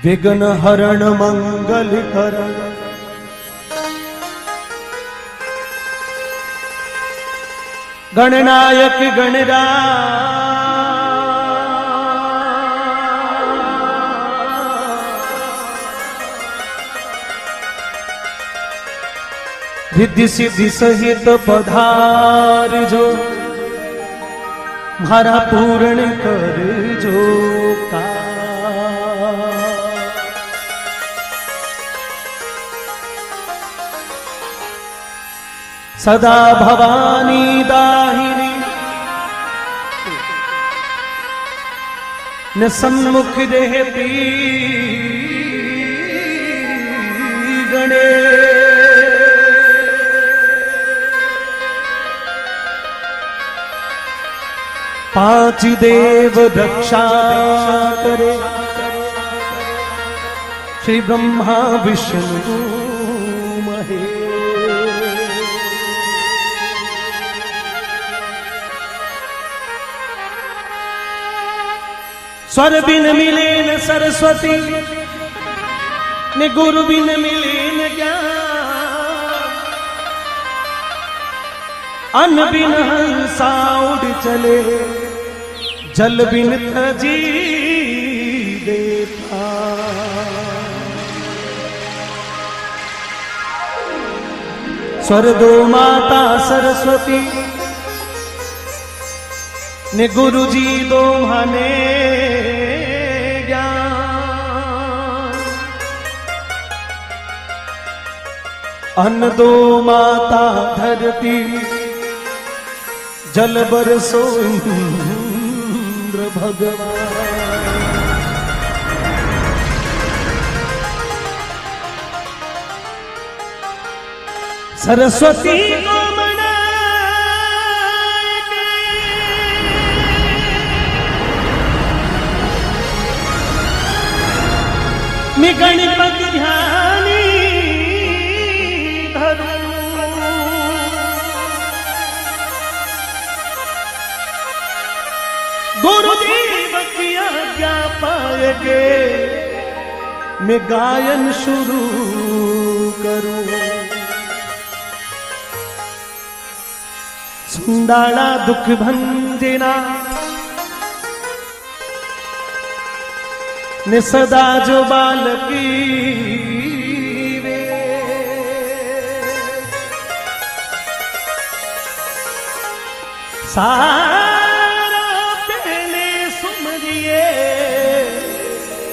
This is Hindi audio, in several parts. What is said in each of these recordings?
विघ्न हरण मंगल करण गणनायक गणराज रिद्धि सिद्धि सहित पधार जो मारा पूर्ण कर जो का सदा भवानी दाहिनी न सम्मुख देहती गणे पांच देव रक्षा करे श्री ब्रह्मा विष्णु महेश स्वर बिन मिले न सरस्वती न गुरु बिन मिले न ज्ञान अन्न बिन हंसा उड़ चले जल बिन तजी देता स्वर दो माता सरस्वती ने गुरु जी दो माने अन्न दो माता धरती जल बरसो इंद्र भगवान सरस्वती को मनाए गणपति ध्यानी गुरुदेव की आज्ञा पाएगे मैं गायन शुरू करूं सुंदाड़ा दुख भंजना ने सदा जो बालकी वे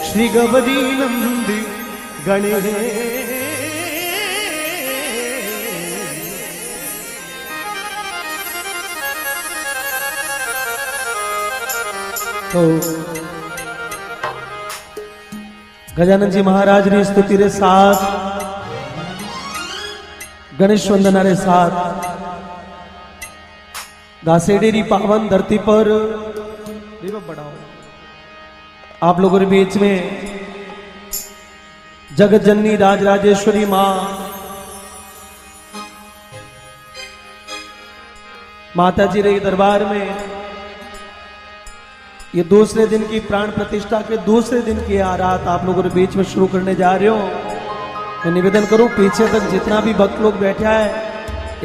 श्री गवरी नंदी गणेश तो गजानन जी महाराज ने स्तुति रे साथ गणेश वंदना रे साथ घासेडेरी पावन धरती पर बढ़ाओ आप लोगों के बीच में जगत जननी राजराजेश्वरी मां माता जी रे दरबार में ये दूसरे दिन की प्राण प्रतिष्ठा के दूसरे दिन की आरात आप लोगों के बीच में शुरू करने जा रहे हो। मैं निवेदन करूं पीछे तक जितना भी भक्त लोग बैठा है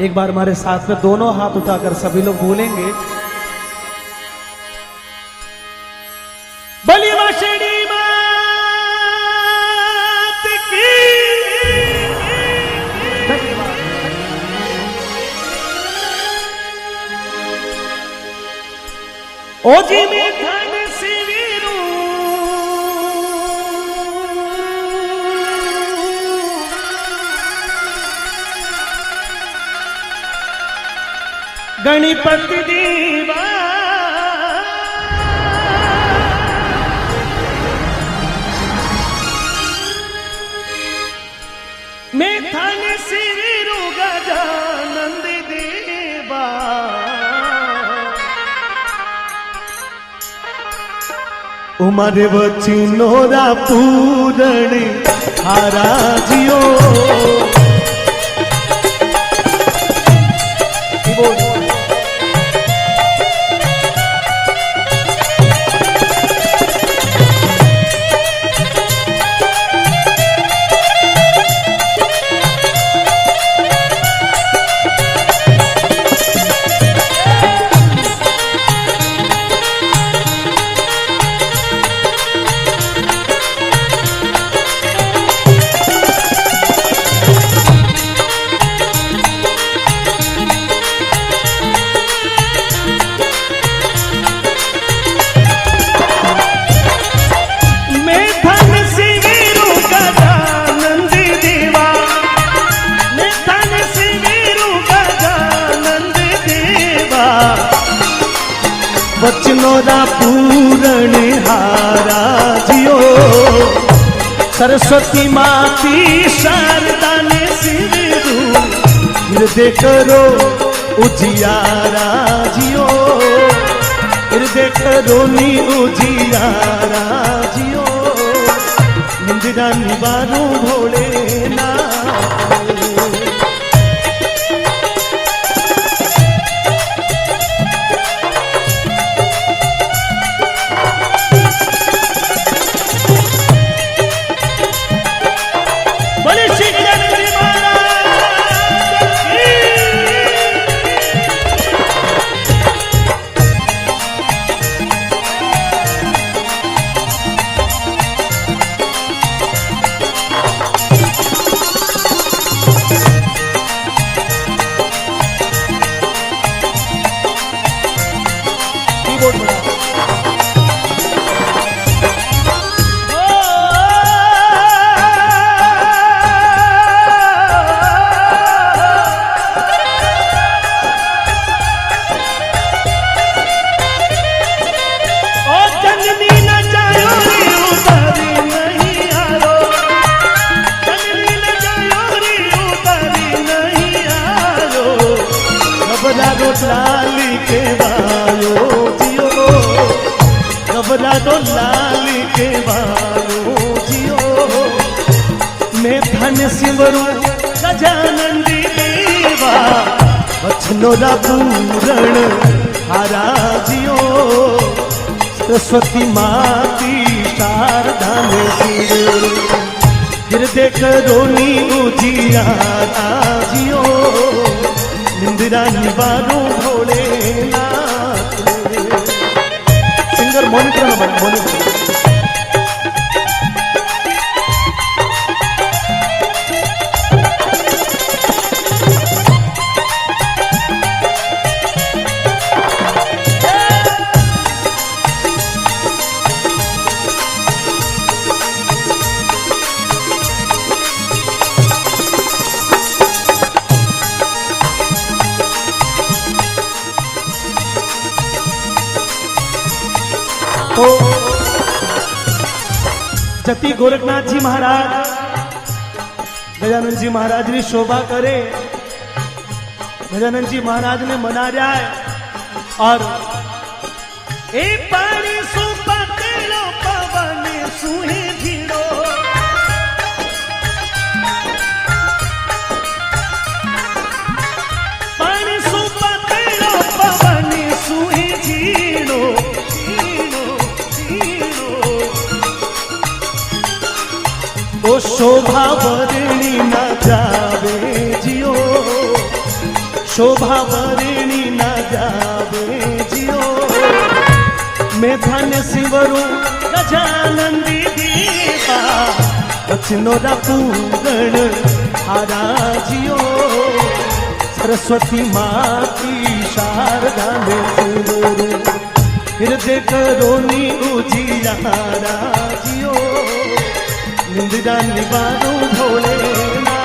एक बार हमारे साथ में दोनों हाथ उठाकर सभी लोग बोलेंगे बलि वाशेड़ी मात की ओ जी में धन सिविरू गणपति देवा मैं धन सिविरू गजानंद देवा उमर वचिनोरा पूरण हाराजियो नोरा पूरण हारा जियो सरस्वती माती शारदा ने सिरू हृदय करो उजियारा जियो हृदय करो नी उजियारा जियो निंदिरा निवारो भोलेनाथ। लाली के बालो जियो घबरा दो लाली के बालो जियो मैं धन सिमरू गजानन देवा बचनोरा पूरण हारा जियो सरस्वती माती शारदा ने सिर हृदय करो नी उजियारा जियो निंदिरा निवारो भोलेनाथ। सिंगर मॉनिटर ना बन मॉनिटर जति गोरखनाथ जी महाराज गजानन जी महाराज ने शोभा करे गजानन जी महाराज ने मना जाए और ए पानी सुपा तेरो पवन सुहे धीरो पानी सुपा तेरो पवन सुहे धीरो ओ शोभा वर्णी न जावे जियो शोभा वर्णी न जावे जियो मैं धन सिवरू गजानन देवा बचनोरा पूरण हारा जियो सरस्वती माती शारदा ने सिवरू हृदय करो नी उजियारा जियो निंदिरा निवारो भोलेनाथ।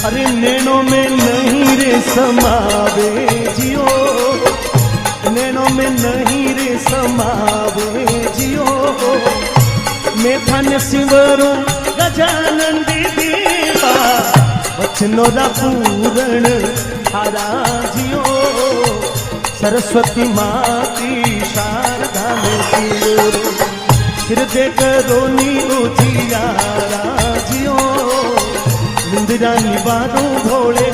अरे नैनों में नहीं रे समावे जियो नैनों में नहीं रमावे जियो मैं थाने सिमरू गजानन देवा वचनो रा पूरण थारा जियो सरस्वती माती शारदा में सिमरू हृदय करो नी उजियारा जियो निंदिरा निवारो भोले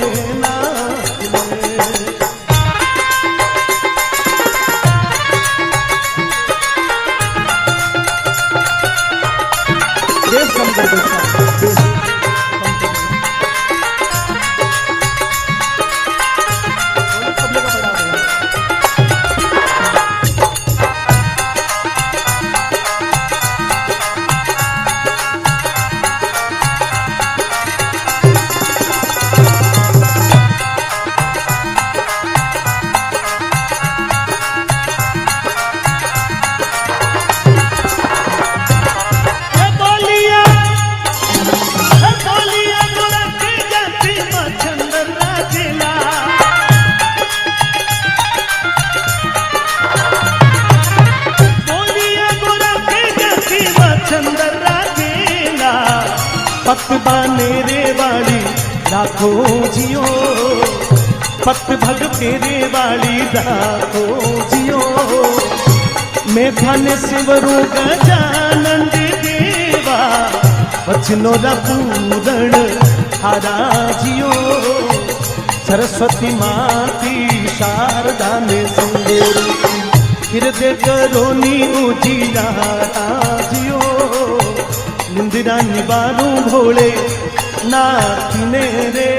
पत बानेरे वाली राखो जियो पत भग तेरे वाली राखो जियो मैं थाने सिमरू गजानन देवा वचनो रा पूरण थारा जियो सरस्वती माती शारदा में सिंदूर हृदय करो नी उजियारा जियो निंदिरा निवारू भोले नाथ ने रे